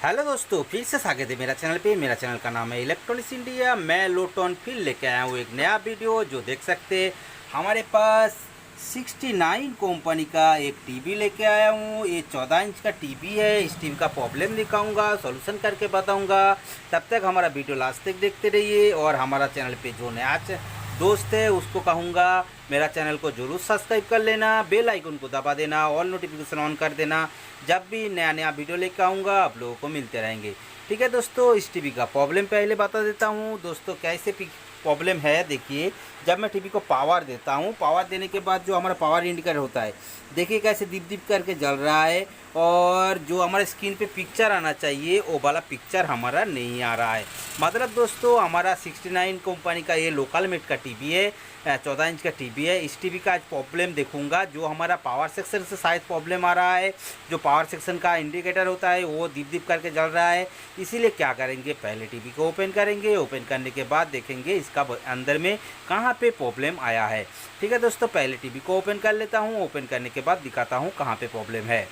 Hello दोस्तों, फिर से स्वागत है मेरा चैनल पे। मेरा चैनल का नाम है इलेक्ट्रॉनिक्स इंडिया। मैं लोटन फिर लेके आया हूँ एक नया वीडियो। जो देख सकते हैं हमारे पास 69 कंपनी का एक टीवी लेके आया हूँ। ये 14 इंच का टीवी है। इस टीवी का प्रॉब्लम दिखाऊंगा, सॉल्यूशन करके बताऊंगा। तब तक हमारा वीडियो लास्ट तक देखते रहिए। और हमारा चैनल पे जो नया दोस्त है उसको कहूँगा मेरा चैनल को जरूर सब्सक्राइब कर लेना, बेल आइकन को दबा देना, ऑल नोटिफिकेशन ऑन कर देना। जब भी नया नया वीडियो लेकर आऊँगा आप लोगों को मिलते रहेंगे। ठीक है दोस्तों, इस टीवी का प्रॉब्लम पहले बता देता हूँ। दोस्तों कैसे प्रॉब्लम है देखिए। जब मैं टीवी को पावर देता हूँ, पावर देने के बाद जो हमारा पावर इंडिकेटर होता है देखिए कैसे दीप दीप करके जल रहा है। और जो हमारे स्क्रीन पे पिक्चर आना चाहिए वो वाला पिक्चर हमारा नहीं आ रहा है। मतलब दोस्तों हमारा 69 कंपनी का ये लोकल मेड का टीवी है, 14 इंच का टीवी है। इस टीवी का आज प्रॉब्लम देखूंगा। जो हमारा पावर सेक्शन से शायद प्रॉब्लम आ रहा है। जो पावर सेक्शन का इंडिकेटर होता है वो दीप दीप करके जल रहा है। इसीलिए क्या करेंगे, पहले टीवी को ओपन करेंगे। ओपन करने के बाद देखेंगे इसका अंदर में कहाँ पे प्रॉब्लम आया है। ठीक है दोस्तों, पहले टीवी को ओपन कर लेता हूँ। ओपन करने के बाद दिखाता हूँ कहाँ पे प्रॉब्लम है।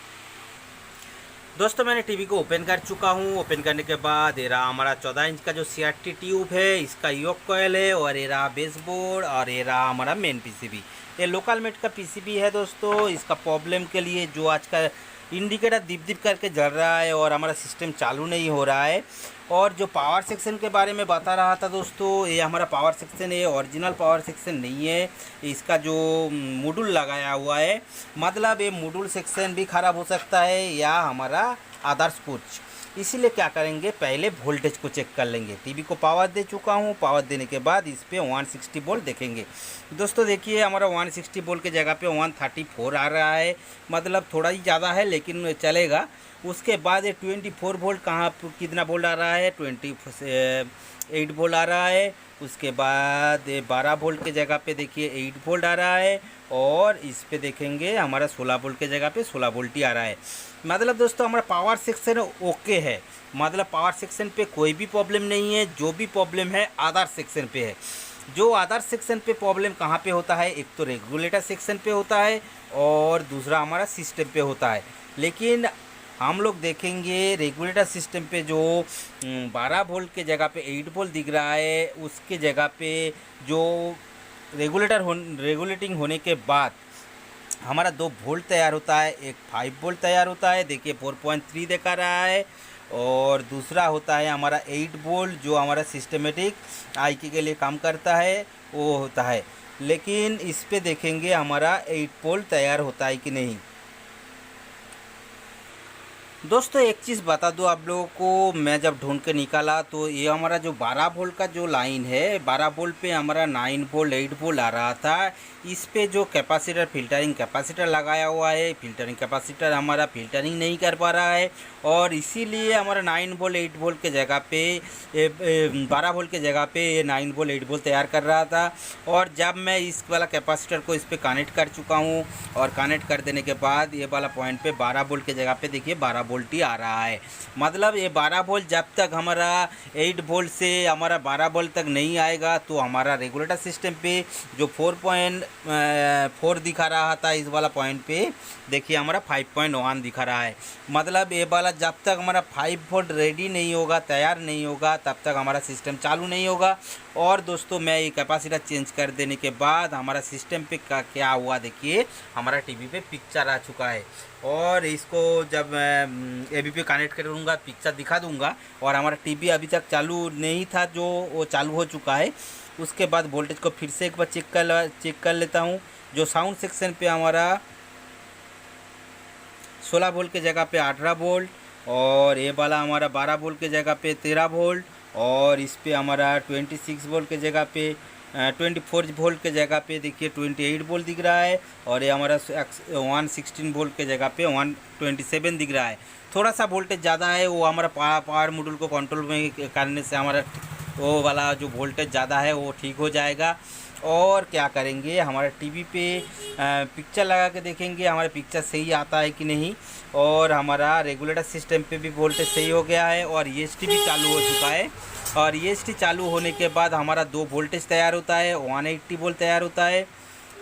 दोस्तों मैंने टीवी को ओपन कर चुका हूँ। ओपन करने के बाद ये रहा हमारा 14 इंच का जो CRT ट्यूब है, इसका योक कॉयल है। और ये रहा बेसबोर्ड और ये रहा हमारा मेन PCB। ये लोकल मेड का PCB है दोस्तों। इसका प्रॉब्लम के लिए जो आज का इंडिकेटर दीप दीप करके जल रहा है और हमारा सिस्टम चालू नहीं हो रहा है। और जो पावर सेक्शन के बारे में बता रहा था दोस्तों, ये हमारा पावर सेक्शन है, ओरिजिनल पावर सेक्शन नहीं है। इसका जो मॉड्यूल लगाया हुआ है, मतलब ये मॉड्यूल सेक्शन भी ख़राब हो सकता है या हमारा आदर्श कुछ। इसीलिए क्या करेंगे, पहले वोल्टेज को चेक कर लेंगे। टीवी को पावर दे चुका हूँ। पावर देने के बाद इस पर 160 वोल्ट देखेंगे। दोस्तों देखिए हमारा 160 वोल्ट के जगह पे 134 आ रहा है। मतलब थोड़ा ही ज़्यादा है लेकिन चलेगा। उसके बाद ये 24 वोल्ट कहाँ कितना वोल्ट आ रहा है, 28 वोल्ट आ रहा है। उसके बाद ये 12 वोल्ट के जगह पे देखिए 8 वोल्ट आ रहा है। और इस पे देखेंगे हमारा 16 वोल्ट के जगह पे 16 वोल्ट ही आ रहा है। मतलब दोस्तों हमारा पावर सेक्शन ओके है। मतलब पावर सेक्शन पे कोई भी प्रॉब्लम नहीं है। जो भी प्रॉब्लम है आधार सेक्शन पे है। जो आधार सेक्शन पे प्रॉब्लम कहाँ पे होता है, एक तो रेगुलेटर सेक्शन पे होता है और दूसरा हमारा सिस्टम पे होता है। लेकिन हम लोग देखेंगे रेगुलेटर सिस्टम पे जो 12 वोल्ट के जगह पे 8 वोल्ट दिख रहा है, उसके जगह पे जो रेगुलेटिंग होने के बाद हमारा 2 वोल्ट तैयार होता है, एक 5 वोल्ट तैयार होता है। देखिए 4.3 दिखा रहा है। और दूसरा होता है हमारा 8 वोल्ट जो हमारा सिस्टमेटिक IK के लिए काम करता है वो होता है। लेकिन इस पे देखेंगे हमारा 8 वोल्ट तैयार होता है कि नहीं। दोस्तों एक चीज़ बता दूं आप लोगों को, मैं जब ढूंढ के निकाला तो ये हमारा जो 12 वोल्ट का जो लाइन है, 12 वोल्ट पे हमारा 9 वोल्ट 8 वोल्ट आ रहा था। इस पे जो कैपेसिटर फिल्टरिंग कैपेसिटर लगाया हुआ है, फिल्टरिंग कैपेसिटर हमारा फिल्टरिंग नहीं कर पा रहा है। और इसीलिए हमारा 9 वोल्ट 8 वोल्ट के जगह पे 12 वोल्ट के जगह पे 9 वोल्ट 8 वोल्ट तैयार कर रहा था। और जब मैं इस वाला कैपेसिटर को इस पर कनेक्ट कर चुका हूँ और कनेक्ट कर देने के बाद ये वाला पॉइंट पे 12 वोल्ट के जगह पे देखिए 12 वोल्ट ही आ रहा है। मतलब ये 12 वोल्ट जब तक हमारा 8 वोल्ट से हमारा 12 वोल्ट तक नहीं आएगा तो हमारा रेगुलेटर सिस्टम पे जो 4.4 दिखा रहा था, इस वाला पॉइंट पे देखिए हमारा 5.1 दिखा रहा है। मतलब ये वाला जब तक हमारा 5 वोल्ट रेडी नहीं होगा, तैयार नहीं होगा, तब तक हमारा सिस्टम चालू नहीं होगा। और दोस्तों मैं ये कैपेसिटर चेंज कर देने के बाद हमारा सिस्टम पे क्या हुआ देखिए, हमारा टीवी पे पिक्चर आ चुका है। और इसको जब AV पे कनेक्ट करूँगा पिक्चर दिखा दूँगा। और हमारा टीवी अभी तक चालू नहीं था, जो वो चालू हो चुका है। उसके बाद वोल्टेज को फिर से एक बार चेक कर लेता हूँ। जो साउंड सेक्शन पे हमारा 16 वोल्ट के जगह पे 18 वोल्ट और ये वाला हमारा 12 वोल्ट के जगह पे 13 वोल्ट और इस पे हमारा 26 वोल्ट के जगह पे 24 वोल्ट के जगह पे देखिए 28 वोल्ट दिख रहा है। और ये हमारा 116 वोल्ट के जगह पे 127 दिख रहा है। थोड़ा सा वोल्टेज ज़्यादा है, वो हमारा पावर मॉड्यूल को कंट्रोल में करने से हमारा वो वाला जो वोल्टेज ज़्यादा है वो ठीक हो जाएगा। और क्या करेंगे, हमारे टीवी पे पिक्चर लगा के देखेंगे हमारा पिक्चर सही आता है कि नहीं। और हमारा रेगुलेटर सिस्टम पे भी वोल्टेज सही हो गया है और EST भी चालू हो चुका है। और EST चालू होने के बाद हमारा 2 वोल्टेज तैयार होता है, 180 वोल्ट तैयार होता है।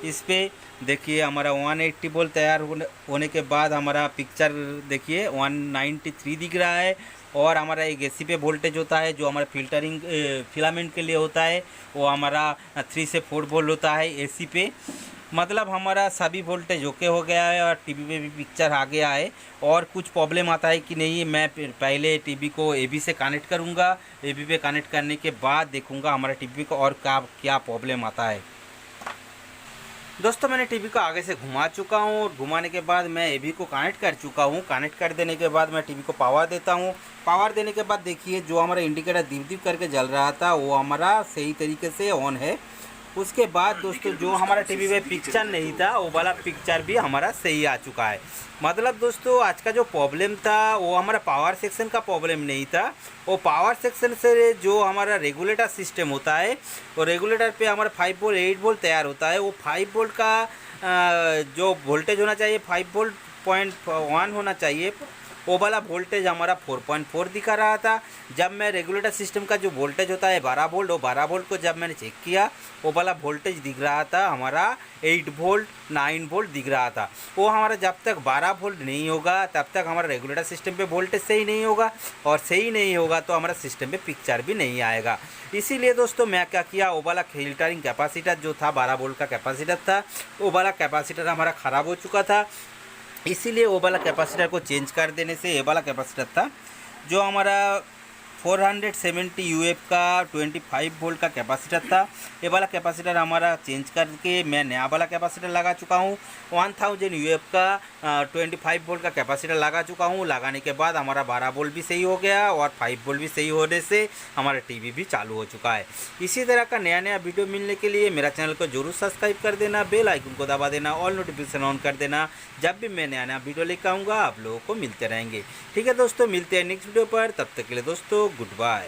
इस पे देखिए हमारा 180 वोल्ट तैयार होने के बाद हमारा पिक्चर देखिए 193 दिख रहा है। और हमारा एक एसी पे वोल्टेज होता है जो हमारा फिल्टरिंग फिलामेंट के लिए होता है, वो हमारा 3 से 4 वोल्ट होता है एसी पे। मतलब हमारा सभी वोल्टेज ओके हो गया है और टीवी पे भी पिक्चर आ गया है। और कुछ प्रॉब्लम आता है कि नहीं, मैं पहले टीवी को एबी से कनेक्ट करूँगा, एबी पे कनेक्ट करने के बाद देखूँगा हमारा टीवी को और क्या प्रॉब्लम आता है। दोस्तों मैंने टीवी को आगे से घुमा चुका हूँ और घुमाने के बाद मैं एबी को कनेक्ट कर चुका हूँ। कनेक्ट कर देने के बाद मैं टीवी को पावर देता हूँ। पावर देने के बाद देखिए जो हमारा इंडिकेटर दीप दीप करके जल रहा था वो हमारा सही तरीके से ऑन है। उसके बाद दोस्तों जो हमारा टीवी में पिक्चर नहीं था वो वाला पिक्चर भी हमारा सही आ चुका है। मतलब दोस्तों आज का जो प्रॉब्लम था वो हमारा पावर सेक्शन का प्रॉब्लम नहीं था, वो पावर सेक्शन से जो हमारा रेगुलेटर सिस्टम होता है वो रेगुलेटर पे हमारा 5 वोल्ट 8 वोल्ट तैयार होता है। वो 5 वोल्ट का जो वोल्टेज होना चाहिए 5 वोल्ट 0.1 होना चाहिए, वो वाला वोल्टेज हमारा 4.4 दिखा रहा था। जब मैं रेगुलेटर सिस्टम का जो वोल्टेज होता है 12 वोल्ट, वो 12 वोल्ट को जब मैंने चेक किया वो वाला वोल्टेज दिख रहा था हमारा 8 वोल्ट 9 वोल्ट दिख रहा था। वो हमारा जब तक 12 वोल्ट नहीं होगा तब तक हमारा रेगुलेटर सिस्टम पे वोल्टेज सही नहीं होगा, और सही नहीं होगा तो हमारा सिस्टम पे पिक्चर भी नहीं आएगा। इसीलिए दोस्तों मैं क्या किया, वो वाला फिल्टरिंग कैपेसिटर जो था 12 वोल्ट का कैपेसिटर था, वो वाला कैपेसिटर हमारा ख़राब हो चुका था। इसीलिए वो वाला कैपेसिटर को चेंज कर देने से ये वाला कैपेसिटर था जो हमारा 470 यूएफ का 25 वोल्ट का कैपेसिटर था, ये वाला कैपेसिटर हमारा चेंज करके मैं नया वाला कैपेसिटर लगा चुका हूँ। 1000 यूएफ का 25 वोल्ट का कैपेसिटर लगा चुका हूँ। लगाने के बाद हमारा 12 वोल्ट भी सही हो गया और 5 वोल्ट भी सही होने से हमारा टीवी भी चालू हो चुका है। इसी तरह का नया नया वीडियो मिलने के लिए मेरा चैनल को जरूर सब्सक्राइब कर देना, बेल आइकन को दबा देना, ऑल नोटिफिकेशन ऑन कर देना। जब भी मैं नया नया वीडियो लेकर आऊँगा आप लोगों को मिलते रहेंगे। ठीक है दोस्तों, मिलते हैं नेक्स्ट वीडियो पर, तब तक के लिए दोस्तों गुड बाय।